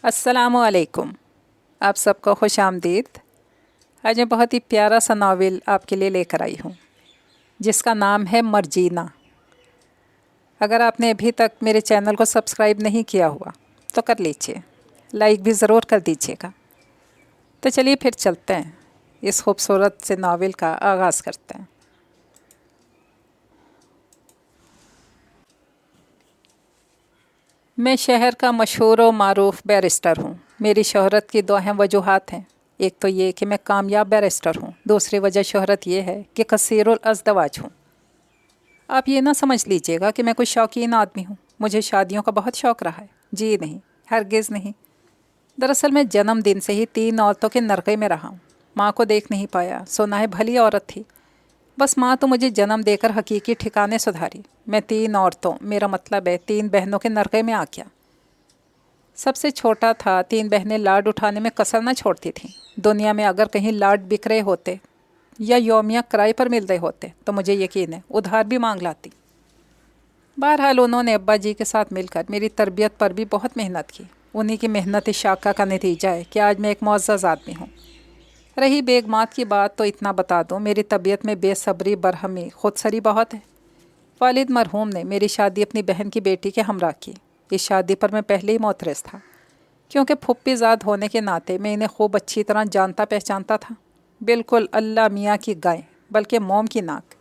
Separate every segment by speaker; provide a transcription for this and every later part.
Speaker 1: السلام علیکم، آپ سب کو خوش آمدید۔ آج میں بہت ہی پیارا سا ناول آپ کے لیے لے کر آئی ہوں جس کا نام ہے مرجینا۔ اگر آپ نے ابھی تک میرے چینل کو سبسکرائب نہیں کیا ہوا تو کر لیجیے، لائک بھی ضرور کر دیجیے گا۔ تو چلیے پھر چلتے ہیں، اس خوبصورت سے ناول کا آغاز کرتے ہیں۔ میں شہر کا مشہور و معروف بیرسٹر ہوں۔ میری شہرت کی دو اہم وجوہات ہیں۔ ایک تو یہ کہ میں کامیاب بیرسٹر ہوں، دوسری وجہ شہرت یہ ہے کہ کثیر الازدواج ہوں۔ آپ یہ نہ سمجھ لیجئے گا کہ میں کوئی شوقین آدمی ہوں، مجھے شادیوں کا بہت شوق رہا ہے، جی نہیں، ہرگز نہیں۔ دراصل میں جنم دن سے ہی 3 عورتوں کے نرغے میں رہا ہوں۔ ماں کو دیکھ نہیں پایا، سنا ہے بھلی عورت تھی، بس ماں تو مجھے جنم دے کر حقیقی ٹھکانے سدھاری۔ میں 3 عورتوں، میرا مطلب ہے 3 بہنوں کے نرغے میں آ گیا۔ سب سے چھوٹا تھا، 3 بہنیں لاڈ اٹھانے میں کسر نہ چھوڑتی تھیں۔ دنیا میں اگر کہیں لاڈ بک رہے ہوتے یا یومیہ کرائے پر مل رہے ہوتے تو مجھے یقین ہے ادھار بھی مانگ لاتی۔ بہرحال انہوں نے ابا جی کے ساتھ مل کر میری تربیت پر بھی بہت محنت کی۔ انہی کی محنت شاقہ کا نتیجہ ہے کہ آج میں ایک معزز آدمی ہوں۔ رہی بیگمات کی بات تو اتنا بتا دوں، میری طبیعت میں بے صبری، برہمی، خودسری بہت ہے۔ والد مرحوم نے میری شادی اپنی بہن کی بیٹی کے ہمراہ کی۔ اس شادی پر میں پہلے ہی معترض تھا، کیونکہ پھپھی زاد ہونے کے ناطے میں انہیں خوب اچھی طرح جانتا پہچانتا تھا۔ بالکل اللہ میاں کی گائے، بلکہ موم کی ناک،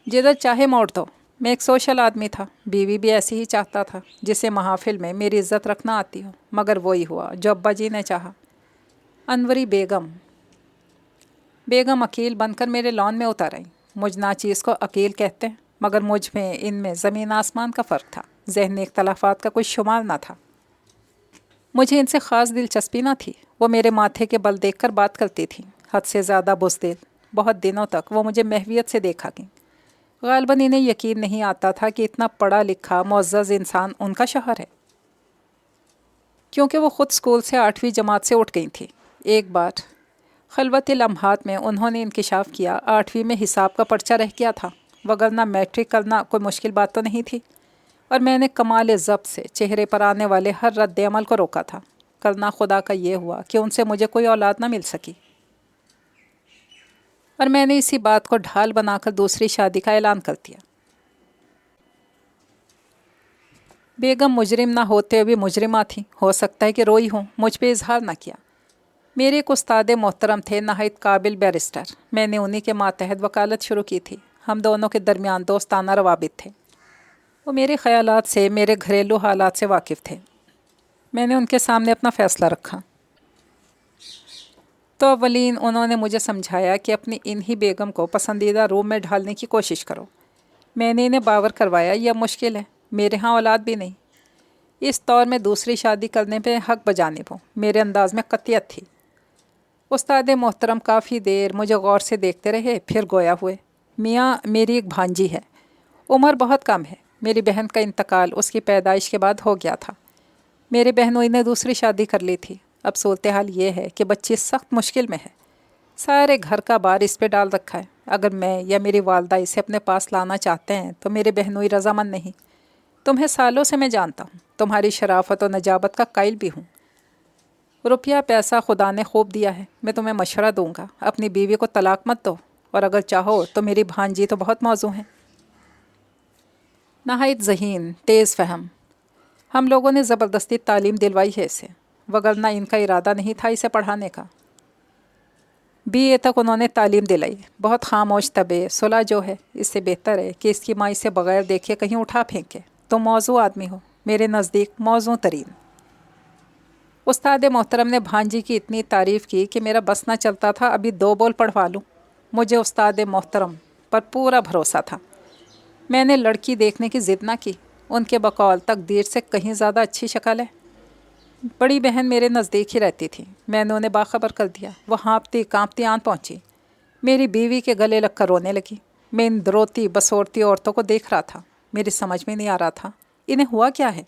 Speaker 1: جدھر چاہے موڑ دو۔ میں ایک سوشل آدمی تھا، بیوی بھی ایسی ہی چاہتا تھا جسے محافل میں میری عزت رکھنا آتی ہو، مگر وہی ہوا جو ابا جی نے چاہا۔ انوری بیگم عقیل بن کر میرے لان میں اتر آئیں۔ مجھ ناچیز کو عقیل کہتے ہیں، مگر مجھ میں ان میں زمین آسمان کا فرق تھا، ذہنی اختلافات کا کوئی شمار نہ تھا۔ مجھے ان سے خاص دلچسپی نہ تھی۔ وہ میرے ماتھے کے بل دیکھ کر بات کرتی تھیں، حد سے زیادہ بزدل۔ بہت دنوں تک وہ مجھے محویت سے دیکھا گئیں۔ غالباً انہیں یقین نہیں آتا تھا کہ اتنا پڑھا لکھا معزز انسان ان کا شوہر ہے، کیونکہ وہ خود اسکول سے 8ویں جماعت سے اٹھ گئی تھی۔ ایک بار خلوت لمحات میں انہوں نے انکشاف کیا 8ویں میں حساب کا پرچہ رہ گیا تھا، وگرنہ میٹرک کرنا کوئی مشکل بات تو نہیں تھی، اور میں نے کمال ضبط سے چہرے پر آنے والے ہر رد عمل کو روکا تھا۔ کرنا خدا کا یہ ہوا کہ ان سے مجھے کوئی اولاد نہ مل سکی، اور میں نے اسی بات کو ڈھال بنا کر دوسری شادی کا اعلان کر دیا۔ بیگم مجرم نہ ہوتے ہوئے مجرمہ تھیں، ہو سکتا ہے کہ روئی ہوں، مجھ پہ اظہار نہ کیا۔ میرے ایک استاد محترم تھے، نہایت قابل بیرسٹر۔ میں نے انہی کے ماتحت وکالت شروع کی تھی۔ ہم دونوں کے درمیان دوستانہ روابط تھے۔ وہ میرے خیالات سے، میرے گھریلو حالات سے واقف تھے۔ میں نے ان کے سامنے اپنا فیصلہ رکھا تو اولین انہوں نے مجھے سمجھایا کہ اپنی انہی بیگم کو پسندیدہ روم میں ڈھالنے کی کوشش کرو۔ میں نے انہیں باور کروایا یہ مشکل ہے، میرے ہاں اولاد بھی نہیں۔ اس طور میں دوسری شادی کرنے پہ حق بجانب ہوں، میرے انداز میں قطعیت تھی۔ استاد محترم کافی دیر مجھے غور سے دیکھتے رہے، پھر گویا ہوئے، میاں میری ایک بھانجی ہے، عمر بہت کم ہے۔ میری بہن کا انتقال اس کی پیدائش کے بعد ہو گیا تھا۔ میرے بہنوئی نے دوسری شادی کر لی تھی۔ اب صورتحال یہ ہے کہ بچی سخت مشکل میں ہے، سارے گھر کا بار اس پہ ڈال رکھا ہے۔ اگر میں یا میری والدہ اسے اپنے پاس لانا چاہتے ہیں تو میرے بہنوئی رضامند نہیں۔ تمہیں سالوں سے میں جانتا ہوں، تمہاری شرافت و نجابت کا قائل بھی ہوں۔ روپیہ پیسہ خدا نے خوب دیا ہے، میں تمہیں مشورہ دوں گا، اپنی بیوی کو طلاق مت دو، اور اگر چاہو تو میری بھانجی تو بہت موزوں ہیں، نہایت ذہین، تیز فہم۔ ہم لوگوں نے زبردستی تعلیم دلوائی ہے اسے، وگرنہ ان کا ارادہ نہیں تھا اسے پڑھانے کا۔ BA تک انہوں نے تعلیم دلائی۔ بہت خاموش طبع، صلح جو ہے، اس سے بہتر ہے کہ اس کی ماں اسے بغیر دیکھے کہیں اٹھا پھینکے۔ تم موزوں آدمی ہو، میرے نزدیک موزوں ترین۔ استاد محترم نے بھانجی کی اتنی تعریف کی کہ میرا بس نہ چلتا تھا ابھی 2 بول پڑھوا لوں۔ مجھے استاد محترم پر پورا بھروسہ تھا۔ میں نے لڑکی دیکھنے کی ضد نہ کی، ان کے بقول تقدیر سے کہیں زیادہ اچھی شکل ہے۔ بڑی بہن میرے نزدیک ہی رہتی تھی، میں نے انہیں باخبر کر دیا۔ وہ ہانپتی کانپتی آن پہنچی، میری بیوی کے گلے لگ کر رونے لگی۔ میں ان دروتی بسورتی عورتوں کو دیکھ رہا تھا، میری سمجھ میں نہیں آ رہا تھا انہیں ہوا کیا ہے۔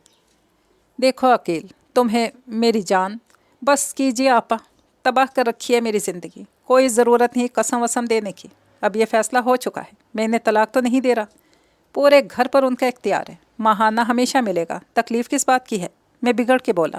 Speaker 1: دیکھو عقیل، تمہیں میری جان، بس کیجیے آپا، تباہ کر رکھی ہے میری زندگی، کوئی ضرورت نہیں قسم وسم دینے کی۔ اب یہ فیصلہ ہو چکا ہے، میں انہیں طلاق تو نہیں دے رہا، پورے گھر پر ان کا اختیار ہے، ماہانہ ہمیشہ ملے گا، تکلیف کس بات کی ہے؟ میں بگڑ کے بولا۔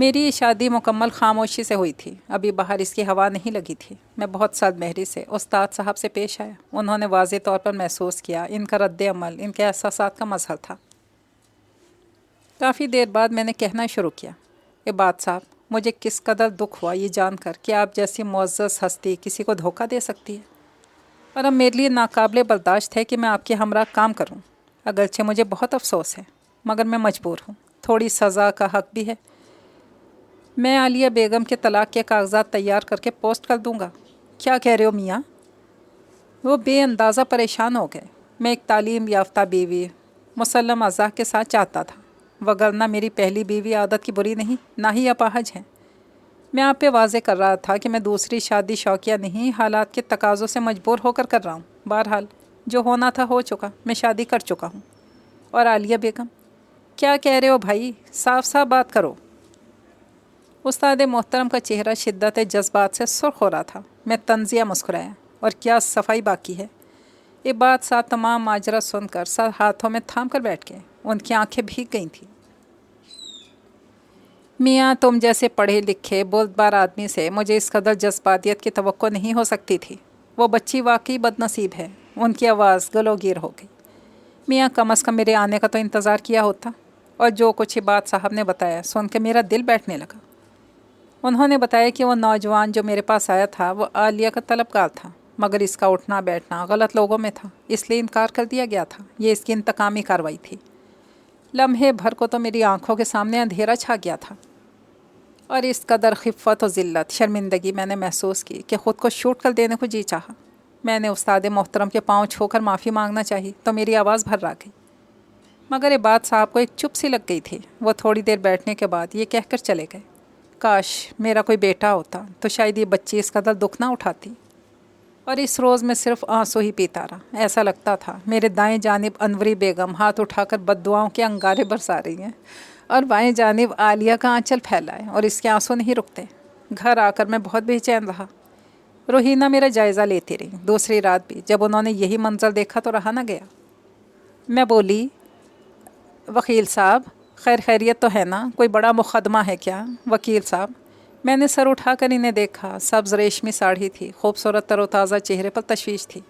Speaker 1: میری یہ شادی مکمل خاموشی سے ہوئی تھی. ابھی باہر اس کی ہوا نہیں لگی تھی. میں بہت سعد مہری سے استاد صاحب سے پیش آیا. انہوں نے واضح طور پر محسوس کیا ان کا رد عمل ان کے احساسات کا مظہر تھا. کافی دیر بعد میں نے کہنا شروع کیا. عباد صاحب، مجھے کس قدر دکھ ہوا یہ جان کر کہ آپ جیسی معزز ہستی کسی کو دھوکہ دے سکتی ہے، اور اب میرے لیے ناقابل برداشت ہے کہ میں آپ کے ہمراہ کام کروں. اگرچہ مجھے بہت افسوس ہے مگر میں مجبور ہوں. تھوڑی سزا کا حق بھی ہے. میں عالیہ بیگم کے طلاق کے کاغذات تیار کر کے پوسٹ کر دوں گا. کیا کہہ رہے ہو میاں؟ وہ بے اندازہ پریشان ہو گئے. میں ایک تعلیم یافتہ بیوی مسلم اعضاء کے ساتھ چاہتا تھا، وگرنہ میری پہلی بیوی عادت کی بری نہیں، نہ ہی اپاہج ہے. میں آپ پہ واضح کر رہا تھا کہ میں دوسری شادی شوقیہ نہیں، حالات کے تقاضوں سے مجبور ہو کر رہا ہوں. بہرحال جو ہونا تھا ہو چکا. میں شادی کر چکا ہوں. اور عالیہ بیگم؟ کیا کہہ رہے ہو بھائی؟ صاف صاف بات کرو. استاد محترم کا چہرہ شدت جذبات سے سرخ ہو رہا تھا. میں طنزیہ مسکرایا. اور کیا صفائی باقی ہے؟ یہ بات صاحب تمام ماجرا سن کر سر ہاتھوں میں تھام کر بیٹھ گئے. ان کی آنکھیں بھیگ گئی تھیں. میاں، تم جیسے پڑھے لکھے بردبار آدمی سے مجھے اس قدر جذباتیت کی توقع نہیں ہو سکتی تھی. وہ بچی واقعی بد نصیب ہے. ان کی آواز گلو گیر ہو گئی. میاں، کم از کم میرے آنے کا تو انتظار کیا ہوتا. اور جو کچھ عباد صاحب نے بتایا سن کے میرا دل بیٹھنے لگا. انہوں نے بتایا کہ وہ نوجوان جو میرے پاس آیا تھا وہ عالیہ کا طلبگار تھا، مگر اس کا اٹھنا بیٹھنا غلط لوگوں میں تھا، اس لیے انکار کر دیا گیا تھا. یہ اس کی انتقامی کارروائی تھی. لمحے بھر کو تو میری آنکھوں کے سامنے اندھیرا چھا گیا تھا، اور اس قدر خفت و ذلت، شرمندگی میں نے محسوس کی کہ خود کو شوٹ کر دینے کو جی چاہا. میں نے استاد محترم کے پاؤں چھو کر معافی مانگنا چاہی تو میری آواز بھر آ گئی. مگر عباد صاحب کو ایک چپ سی لگ گئی تھی. وہ تھوڑی دیر بیٹھنے کے بعد یہ کہہ کر چلے گئے. کاش میرا کوئی بیٹا ہوتا تو شاید یہ بچی اس قدر دکھ نہ اٹھاتی. اور اس روز میں صرف آنسو ہی پیتا رہا. ایسا لگتا تھا میرے دائیں جانب انوری بیگم ہاتھ اٹھا کر بد دعاؤں کے انگارے برسا رہی ہیں، اور بائیں جانب عالیہ کا آنچل پھیلا ہے، اور اس کے آنسو نہیں رکتے. گھر آ کر میں بہت بے چین رہا. روحینہ میرا جائزہ لیتی رہی. دوسری رات بھی جب انہوں نے یہی منظر دیکھا تو رہا نہ گیا. میں بولی، وکیل صاحب، خیریت تو ہے نا؟ کوئی بڑا مقدمہ ہے کیا؟ وکیل صاحب، میں نے سر اٹھا کر انہیں دیکھا. سبز ریشمی ساڑھی تھی، خوبصورت تر و تازہ چہرے پر تشویش تھی.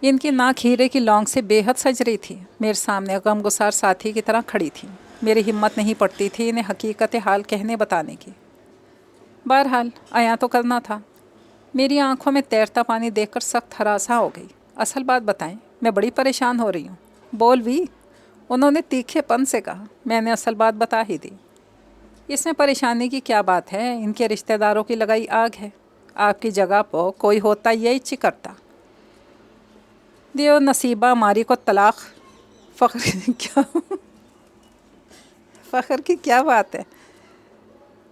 Speaker 1: ان کی ناک ہیرے کی لونگ سے بے حد سج رہی تھی. میرے سامنے غمگسار ساتھی کی طرح کھڑی تھی. میری ہمت نہیں پڑتی تھی انہیں حقیقت حال کہنے بتانے کی. بہرحال آیا تو کرنا تھا. میری آنکھوں میں تیرتا پانی دیکھ کر سخت ہراساں ہو گئی. اصل بات بتائیں، میں بڑی پریشان ہو رہی ہوں. بول بھی، انہوں نے تیکھے پن سے کہا. میں نے اصل بات بتا ہی دی. اس میں پریشانی کی کیا بات ہے؟ ان کے رشتہ داروں کی لگائی آگ ہے. آپ کی جگہ پر کوئی ہوتا یہی چکرتا. دیو نصیبہ ماری کو طلاق. فخر کی کیا بات ہے؟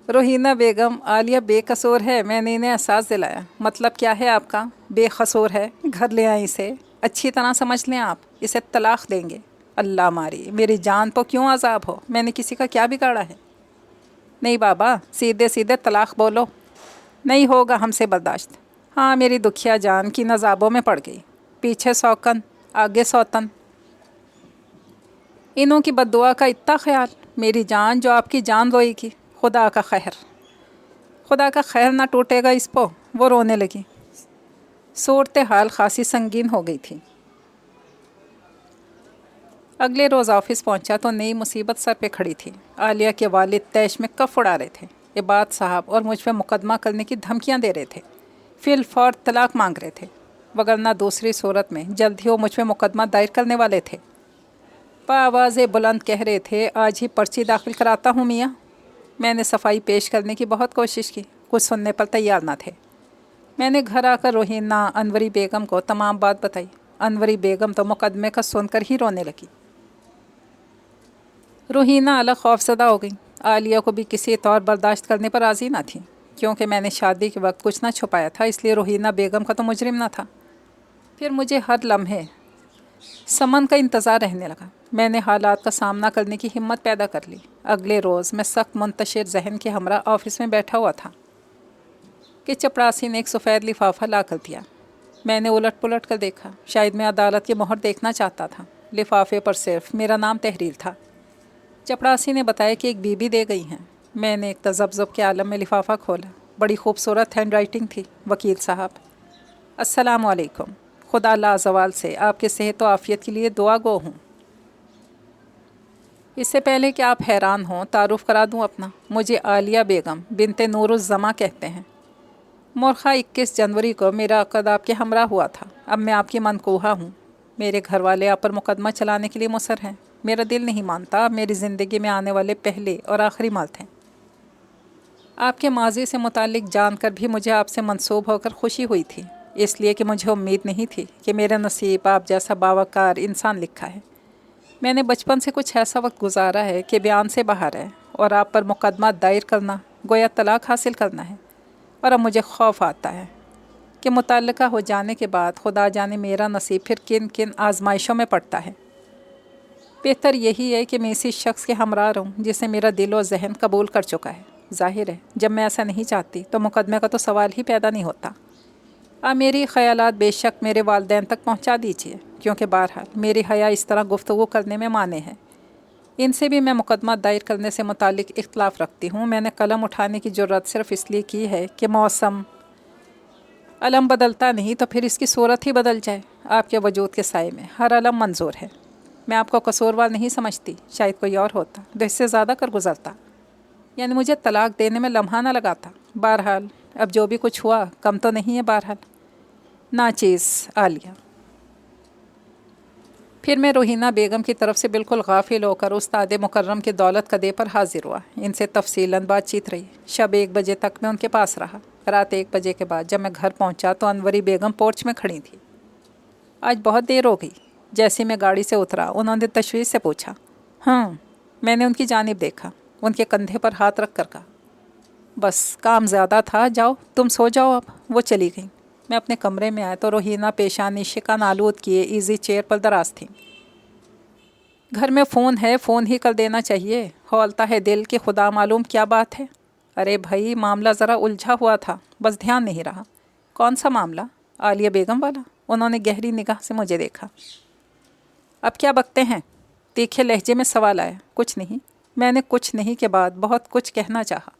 Speaker 1: روحینہ بیگم، عالیہ بے قصور ہے. میں نے انہیں احساس دلایا. مطلب کیا ہے آپ کا؟ بے قصور ہے. گھر لے آئیں اسے. اچھی طرح سمجھ لیں، آپ اسے طلاق دیں گے. اللہ ماری، میری جان تو کیوں عذاب ہو؟ میں نے کسی کا کیا بگاڑا ہے؟ نہیں بابا، سیدھے سیدھے طلاق بولو. نہیں ہوگا ہم سے برداشت. ہاں، میری دکھیا جان کی نزابوں میں پڑ گئی. پیچھے سوکن آگے سوتن. انہوں کی بد دعا کا اتنا خیال. میری جان جو آپ کی جان روئے گی. خدا کا خیر، خدا کا خیر نہ ٹوٹے گا اس پو. وہ رونے لگی. صورتحال خاصی سنگین ہو گئی تھی. اگلے روز آفس پہنچا تو نئی مصیبت سر پہ کھڑی تھی. عالیہ کے والد تیش میں کف اڑا رہے تھے. عباد صاحب اور مجھ پہ مقدمہ کرنے کی دھمکیاں دے رہے تھے. فی الفور طلاق مانگ رہے تھے، وگرنہ دوسری صورت میں جلد ہی وہ مجھ پہ مقدمہ دائر کرنے والے تھے. آواز بلند کہہ رہے تھے، آج ہی پرچی داخل کراتا ہوں میاں. میں نے صفائی پیش کرنے کی بہت کوشش کی. کچھ سننے پر تیار نہ تھے. میں نے گھر آ کر روحینہ انوری بیگم کو تمام بات بتائی. انوری بیگم تو مقدمے کا سن کر ہی رونے لگی. روحینہ الگ خوفزدہ ہو گئی. عالیہ کو بھی کسی طور برداشت کرنے پر راضی نہ تھی. کیونکہ میں نے شادی کے وقت کچھ نہ چھپایا تھا، اس لیے روحینہ بیگم کا تو مجرم نہ تھا. پھر مجھے ہر لمحے سمن کا انتظار رہنے لگا. میں نے حالات کا سامنا کرنے کی ہمت پیدا کر لی. اگلے روز میں سخت منتشر ذہن کے ہمراہ آفس میں بیٹھا ہوا تھا کہ چپڑاسی نے ایک سفید لفافہ لا کر دیا. میں نے الٹ پلٹ کر دیکھا. شاید میں عدالت کی مہر دیکھنا چاہتا تھا. لفافے پر صرف میرا نام تحریر تھا. چپڑاسی نے بتایا کہ ایک بیوی دے گئی ہیں۔ میں نے ایک تذبذب کے عالم میں لفافہ کھولا۔ بڑی خوبصورت ہینڈ رائٹنگ تھی۔ وکیل صاحب، السلام علیکم۔ خدا لازوال سے آپ کے صحت و عافیت کے لیے دعا گو ہوں۔ اس سے پہلے کہ آپ حیران ہوں، تعارف کرا دوں اپنا۔ مجھے عالیہ بیگم بنت نور الزما کہتے ہیں۔ مورخہ 21 جنوری کو میرا عقد آپ کے ہمراہ ہوا تھا۔ اب میں آپ کی منقوحہ ہوں۔ میرے گھر والے آپ پر مقدمہ چلانے کے لیے مصر ہیں۔ میرا دل نہیں مانتا، آپ میری زندگی میں آنے والے پہلے اور آخری مرد ہیں۔ آپ کے ماضی سے متعلق جان کر بھی مجھے آپ سے منسوب ہو کر خوشی ہوئی تھی، اس لیے کہ مجھے امید نہیں تھی کہ میرا نصیب آپ جیسا باوقار انسان لکھا ہے۔ میں نے بچپن سے کچھ ایسا وقت گزارا ہے کہ بیان سے باہر ہے، اور آپ پر مقدمہ دائر کرنا گویا طلاق حاصل کرنا ہے۔ اور اب مجھے خوف آتا ہے کہ متعلقہ ہو جانے کے بعد خدا جانے میرا نصیب پھر کن کن آزمائشوں میں پڑتا ہے۔ بہتر یہی ہے کہ میں اسی شخص کے ہمراہ رہوں جسے میرا دل و ذہن قبول کر چکا ہے۔ ظاہر ہے جب میں ایسا نہیں چاہتی تو مقدمے کا تو سوال ہی پیدا نہیں ہوتا۔ آپ میری خیالات بے شک میرے والدین تک پہنچا دیجیے، کیونکہ بہرحال میری حیا اس طرح گفتگو کرنے میں مانع ہے۔ ان سے بھی میں مقدمہ دائر کرنے سے متعلق اختلاف رکھتی ہوں۔ میں نے قلم اٹھانے کی جرات صرف اس لیے کی ہے کہ موسم علم بدلتا نہیں تو پھر اس کی صورت ہی بدل جائے۔ آپ کے وجود کے سائے میں ہر علم منظور ہے۔ میں آپ کو قصوروار نہیں سمجھتی، شاید کوئی اور ہوتا تو اس سے زیادہ کر گزرتا، یعنی مجھے طلاق دینے میں لمحہ نہ لگاتا۔ بہرحال اب جو بھی کچھ ہوا کم تو نہیں ہے۔ بہرحال ناچیز عالیہ۔ پھر میں روحینہ بیگم کی طرف سے بالکل غافل ہو کر استاد مکرم کے دولت کدے پر حاضر ہوا۔ ان سے تفصیلاً بات چیت رہی۔ شب 1 بجے تک میں ان کے پاس رہا۔ رات 1 بجے کے بعد جب میں گھر پہنچا تو انوری بیگم پورچ میں کھڑی تھی۔ آج بہت دیر ہو گئی۔ جیسے میں گاڑی سے اترا انہوں نے تشویش سے پوچھا۔ ہاں، میں نے ان کی جانب دیکھا، ان کے کندھے پر ہاتھ رکھ کر کہا، بس کام زیادہ تھا، جاؤ تم سو جاؤ اب۔ وہ چلی گئیں۔ میں اپنے کمرے میں آیا تو روحینہ پیشانی شکن آلود کیے ایزی چیئر پر دراز تھیں۔ گھر میں فون ہے، فون ہی کر دینا چاہیے۔ کھولتا ہے دل کہ خدا معلوم کیا بات ہے۔ ارے بھائی، معاملہ ذرا الجھا ہوا تھا، بس دھیان نہیں رہا۔ کون سا معاملہ؟ عالیہ بیگم والا؟ انہوں نے گہری نگاہ سے مجھے دیکھا۔ اب کیا بکتے ہیں؟ تیکھے لہجے میں سوال آیا۔ کچھ نہیں۔ میں نے کچھ نہیں کے بعد بہت کچھ کہنا چاہا،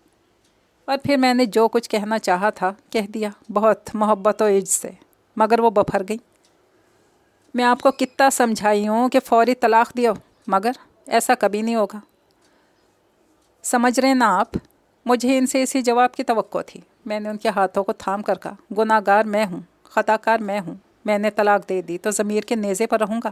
Speaker 1: اور پھر میں نے جو کچھ کہنا چاہا تھا کہہ دیا، بہت محبت و عجز سے، مگر وہ بپھر گئی۔ میں آپ کو کتنا سمجھائی ہوں کہ فوری طلاق دیو، مگر ایسا کبھی نہیں ہوگا۔ سمجھ رہے نا آپ؟ مجھے ان سے اسی جواب کی توقع تھی۔ میں نے ان کے ہاتھوں کو تھام کر کہا، گناہ گار میں ہوں، خطا کار میں ہوں۔ میں نے طلاق دے دی تو ضمیر کے نیزے پر رہوں گا؟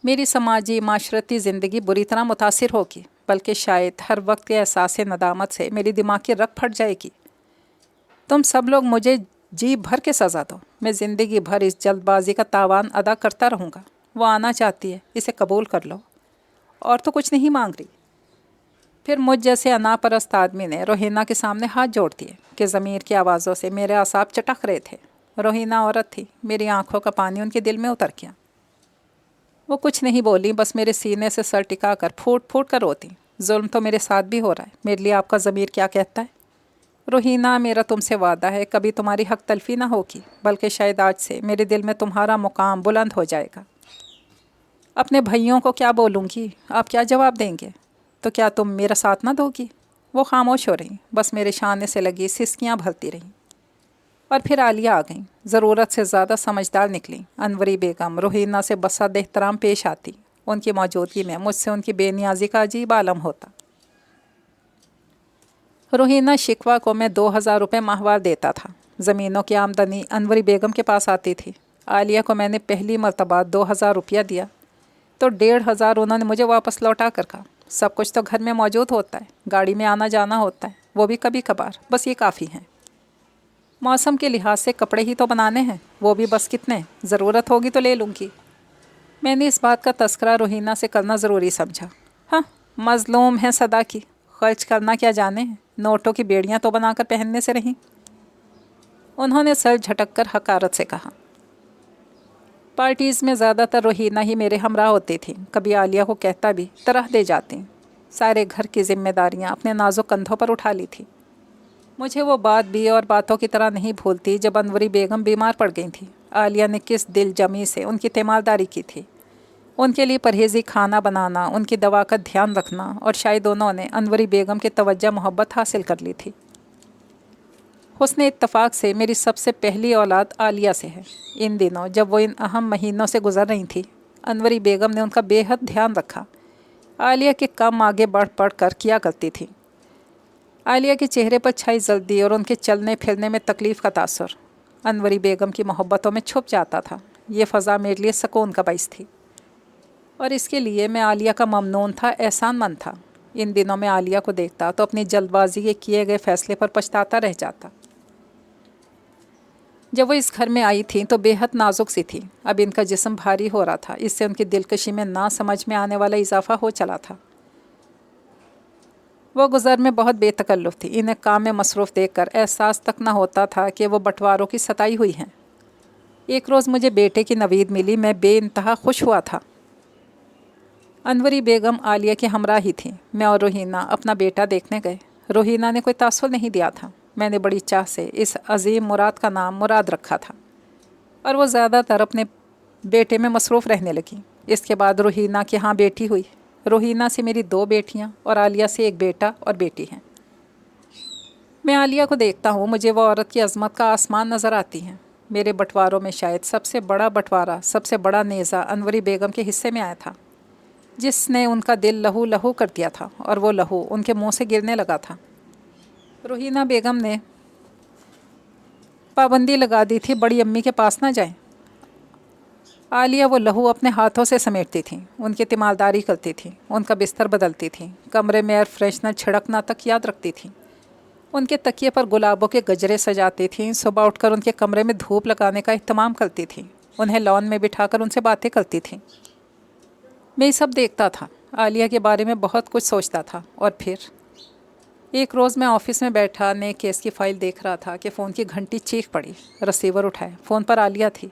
Speaker 1: میری سماجی معاشرتی زندگی بری طرح متاثر ہوگی، بلکہ شاید ہر وقت کے احساس ندامت سے میری دماغ کی رگ پھٹ جائے گی۔ تم سب لوگ مجھے جی بھر کے سزا دو، میں زندگی بھر اس جلد بازی کا تاوان ادا کرتا رہوں گا۔ وہ آنا چاہتی ہے، اسے قبول کر لو، اور تو کچھ نہیں مانگ رہی۔ پھر مجھ جیسے انا پرست آدمی نے روحینہ کے سامنے ہاتھ جوڑ دیے کہ ضمیر کی آوازوں سے میرے اعصاب چٹک رہے تھے۔ روحینہ عورت تھی، میری آنکھوں کا پانی ان کے دل میں اتر گیا۔ وہ کچھ نہیں بولی، بس میرے سینے سے سر ٹکا کر پھوٹ پھوٹ کر روتی۔ ظلم تو میرے ساتھ بھی ہو رہا ہے، میرے لیے آپ کا ضمیر کیا کہتا ہے؟ روحینہ، میرا تم سے وعدہ ہے کبھی تمہاری حق تلفی نہ ہوگی، بلکہ شاید آج سے میرے دل میں تمہارا مقام بلند ہو جائے گا۔ اپنے بھائیوں کو کیا بولوں گی؟ آپ کیا جواب دیں گے؟ تو کیا تم میرا ساتھ نہ دو گی؟ وہ خاموش ہو رہیں، بس میرے شانے سے لگی سسکیاں بھرتی رہیں۔ اور پھر عالیہ آ گئیں، ضرورت سے زیادہ سمجھدار نکلیں۔ انوری بیگم روحینہ سے بسد احترام پیش آتی۔ ان کی موجودگی میں مجھ سے ان کی بے نیازی کا عجیب عالم ہوتا۔ روحینہ شکوہ کو میں 2000 روپے ماہوار دیتا تھا۔ زمینوں کی آمدنی انوری بیگم کے پاس آتی تھی۔ عالیہ کو میں نے پہلی مرتبہ 2000 روپیہ دیا تو 1500 انہوں نے مجھے واپس لوٹا کر کہا، سب کچھ تو گھر میں موجود ہوتا ہے، گاڑی میں آنا جانا ہوتا ہے، وہ بھی کبھی کبھار، بس یہ کافی ہیں۔ موسم کے لحاظ سے کپڑے ہی تو بنانے ہیں، وہ بھی بس کتنے، ضرورت ہوگی تو لے لوں گی۔ میں نے اس بات کا تذکرہ روحینہ سے کرنا ضروری سمجھا۔ ہاں، مظلوم ہیں صدا کی، خرچ کرنا کیا جانے ہیں، نوٹوں کی بیڑیاں تو بنا کر پہننے سے رہیں۔ انہوں نے سر جھٹک کر حقارت سے کہا۔ پارٹیز میں زیادہ تر روحینہ ہی میرے ہمراہ ہوتی تھیں، کبھی عالیہ کو کہتا بھی طرح دے جاتی۔ سارے گھر کی ذمہ داریاں اپنے نازک کندھوں پر اٹھا لی تھی۔ مجھے وہ بات بھی اور باتوں کی طرح نہیں بھولتی جب انوری بیگم بیمار پڑ گئی تھی۔ عالیہ نے کس دل جمی سے ان کی تیمارداری کی تھی۔ ان کے لیے پرہیزی کھانا بنانا، ان کی دوا کا دھیان رکھنا، اور شاید دونوں نے انوری بیگم کی توجہ محبت حاصل کر لی تھی۔ حسن اتفاق سے میری سب سے پہلی اولاد عالیہ سے ہے۔ ان دنوں جب وہ ان اہم مہینوں سے گزر رہی تھی، انوری بیگم نے ان کا بے حد دھیان رکھا۔ عالیہ کے کام آگے بڑھ کر کیا کرتی تھی۔ عالیہ کے چہرے پر چھائی زردی اور ان کے چلنے پھرنے میں تکلیف کا تاثر انوری بیگم کی محبتوں میں چھپ جاتا تھا۔ یہ فضا میرے لیے سکون کا باعث تھی، اور اس کے لیے میں عالیہ کا ممنون تھا، احسان مند تھا۔ ان دنوں میں عالیہ کو دیکھتا تو اپنی جلد بازی کے کیے گئے فیصلے پر پچھتاتا رہ جاتا۔ جب وہ اس گھر میں آئی تھیں تو بے حد نازک سی تھی۔ اب ان کا جسم بھاری ہو رہا تھا، اس سے ان کی دلکشی میں نہ سمجھ میں آنے والا اضافہ ہو چلا تھا۔ وہ گزر میں بہت بے تکلف تھی۔ انہیں کام میں مصروف دیکھ کر احساس تک نہ ہوتا تھا کہ وہ بٹواروں کی ستائی ہوئی ہیں۔ ایک روز مجھے بیٹے کی نوید ملی، میں بے انتہا خوش ہوا تھا۔ انوری بیگم عالیہ کی ہمراہ ہی تھیں۔ میں اور روحینہ اپنا بیٹا دیکھنے گئے۔ روحینہ نے کوئی تاثر نہیں دیا تھا۔ میں نے بڑی چاہ سے اس عظیم مراد کا نام مراد رکھا تھا، اور وہ زیادہ تر اپنے بیٹے میں مصروف رہنے لگی۔ اس کے بعد روحینہ کی ہاں بیٹی ہوئی۔ روحینہ سے میری 2 بیٹیاں اور عالیہ سے 1 بیٹا اور بیٹی ہیں۔ میں عالیہ کو دیکھتا ہوں، مجھے وہ عورت کی عظمت کا آسمان نظر آتی ہیں۔ میرے بٹواروں میں شاید سب سے بڑا بٹوارہ، سب سے بڑا نیزہ انوری بیگم کے حصے میں آیا تھا، جس نے ان کا دل لہو لہو کر دیا تھا، اور وہ لہو ان کے منہ سے گرنے لگا تھا۔ روحینہ بیگم نے پابندی لگا دی تھی بڑی امی کے پاس نہ جائیں۔ عالیہ وہ لہو اپنے ہاتھوں سے سمیٹتی تھیں، ان کی تیمارداری کرتی تھیں، ان کا بستر بدلتی تھیں، کمرے میں ایئر فریشنر چھڑکنا تک یاد رکھتی تھیں، ان کے تکیے پر گلابوں کے گجرے سجاتی تھیں، صبح اٹھ کر ان کے کمرے میں دھوپ لگانے کا اہتمام کرتی تھیں، انہیں لان میں بٹھا کر ان سے باتیں کرتی تھیں۔ میں یہ سب دیکھتا تھا، عالیہ کے بارے میں بہت کچھ سوچتا تھا۔ اور پھر ایک روز میں آفس میں بیٹھا نئے کیس کی فائل دیکھ رہا تھا کہ فون کی گھنٹی چیخ پڑی۔ ریسیور اٹھائے، فون پر عالیہ تھی۔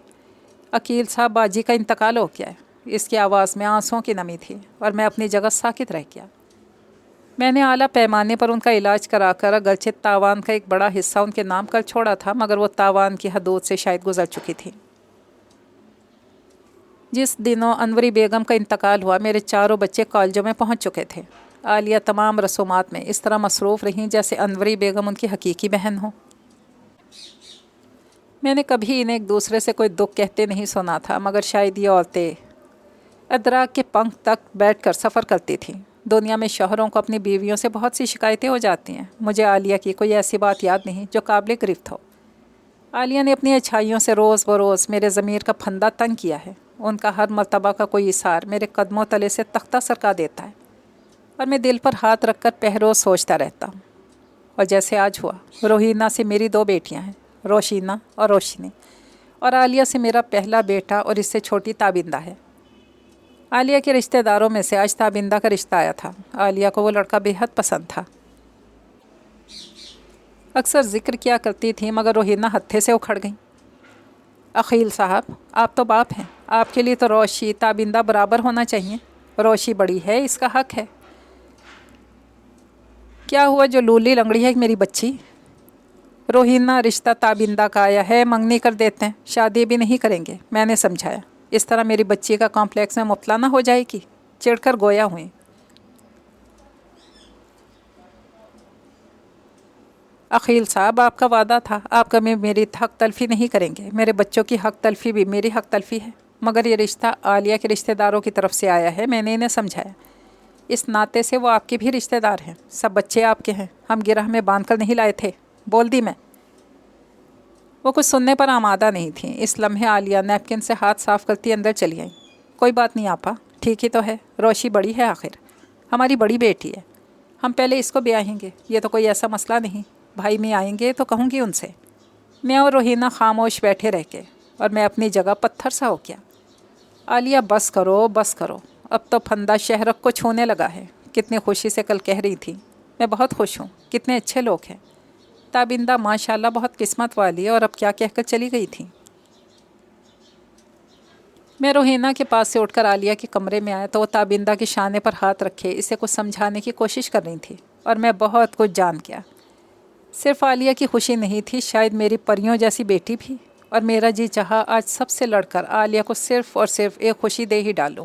Speaker 1: عقیل صاحب باجی کا انتقال ہو گیا ہے۔ اس کی آواز میں آنسوؤں کی نمی تھی، اور میں اپنی جگہ ساکت رہ گیا۔ میں نے اعلیٰ پیمانے پر ان کا علاج کرا کر اگرچہ تاوان کا ایک بڑا حصہ ان کے نام کر چھوڑا تھا، مگر وہ تاوان کی حدود سے شاید گزر چکی تھی۔ جس دنوں انوری بیگم کا انتقال ہوا، میرے 4 بچے کالجوں میں پہنچ چکے تھے۔ عالیہ تمام رسومات میں اس طرح مصروف رہیں جیسے انوری بیگم ان کی حقیقی بہن ہو۔ میں نے کبھی انہیں ایک دوسرے سے کوئی دکھ کہتے نہیں سنا تھا، مگر شاید یہ عورتیں ادراک کے پنکھ تک بیٹھ کر سفر کرتی تھیں۔ دنیا میں شوہروں کو اپنی بیویوں سے بہت سی شکایتیں ہو جاتی ہیں، مجھے عالیہ کی کوئی ایسی بات یاد نہیں جو قابل گرفت ہو۔ عالیہ نے اپنی اچھائیوں سے روز بروز میرے ضمیر کا پھندا تنگ کیا ہے۔ ان کا ہر مرتبہ کا کوئی اثار میرے قدموں تلے سے تختہ سرکا دیتا ہے، اور میں دل پر ہاتھ رکھ کر پہروز سوچتا رہتا ہوں۔ اور جیسے آج ہوا، روحینہ سے میری 2 بیٹیاں ہیں، روشینہ اور روشنی، اور عالیہ سے میرا پہلا بیٹا اور اس سے چھوٹی تابندہ ہے۔ عالیہ کے رشتہ داروں میں سے آج تابندہ کا رشتہ آیا تھا۔ عالیہ کو وہ لڑکا بے حد پسند تھا۔ اکثر ذکر کیا کرتی تھیں، مگر روحینہ ہتھے سے اکھڑ گئیں۔ عقیل صاحب، آپ تو باپ ہیں، آپ کے لیے تو روشی تابندہ برابر ہونا چاہیے۔ روشی بڑی ہے، اس کا حق ہے۔ کیا ہوا جو لولی لنگڑی ہے میری بچی؟ روحینہ، رشتہ تابندہ کا آیا ہے، منگنی کر دیتے ہیں، شادی بھی نہیں کریں گے۔ میں نے سمجھایا، اس طرح میری بچی کا کمپلیکس میں مبتلا نہ ہو جائے گی۔ چڑھ کر گویا ہوئیں۔ عقیل صاحب، آپ کا وعدہ تھا، آپ کبھی میری حق تلفی نہیں کریں گے۔ میرے بچوں کی حق تلفی بھی میری حق تلفی ہے، مگر یہ رشتہ عالیہ کے رشتہ داروں کی طرف سے آیا ہے۔ میں نے انہیں سمجھایا، اس ناطے سے وہ آپ کے بھی رشتہ دار ہیں، سب بچے آپ کے ہیں، ہم گرہ میں باندھ کر نہیں لائے تھے، بول دی میں۔ وہ کچھ سننے پر آمادہ نہیں تھیں۔ اس لمحے عالیہ نیپکن سے ہاتھ صاف کرتی اندر چلی آئیں۔ کوئی بات نہیں آپا، ٹھیک ہی تو ہے، روشی بڑی ہے، آخر ہماری بڑی بیٹی ہے، ہم پہلے اس کو بیاہیں گے، یہ تو کوئی ایسا مسئلہ نہیں۔ بھائی میں آئیں گے تو کہوں گی ان سے۔ میں اور روحینہ خاموش بیٹھے رہ کے، اور میں اپنی جگہ پتھر سا ہو گیا۔ عالیہ، بس کرو بس کرو، اب تو پھندا شہرک کو چھونے لگا ہے۔ کتنی خوشی سے کل کہہ رہی تھی، میں بہت خوش ہوں، کتنے اچھے لوگ ہیں۔ تابندہ ماشاءاللہ بہت قسمت والی ہے، اور اب کیا کہہ کر چلی گئی تھی۔ میں روحینہ کے پاس سے اٹھ کر عالیہ کے کمرے میں آیا تو وہ تابندہ کے شانے پر ہاتھ رکھے اسے کچھ سمجھانے کی کوشش کر رہی تھی، اور میں بہت کچھ جان گیا۔ صرف عالیہ کی خوشی نہیں تھی، شاید میری پریوں جیسی بیٹی بھی، اور میرا جی چاہا آج سب سے لڑ کر عالیہ کو صرف اور صرف ایک خوشی دے ہی ڈالوں،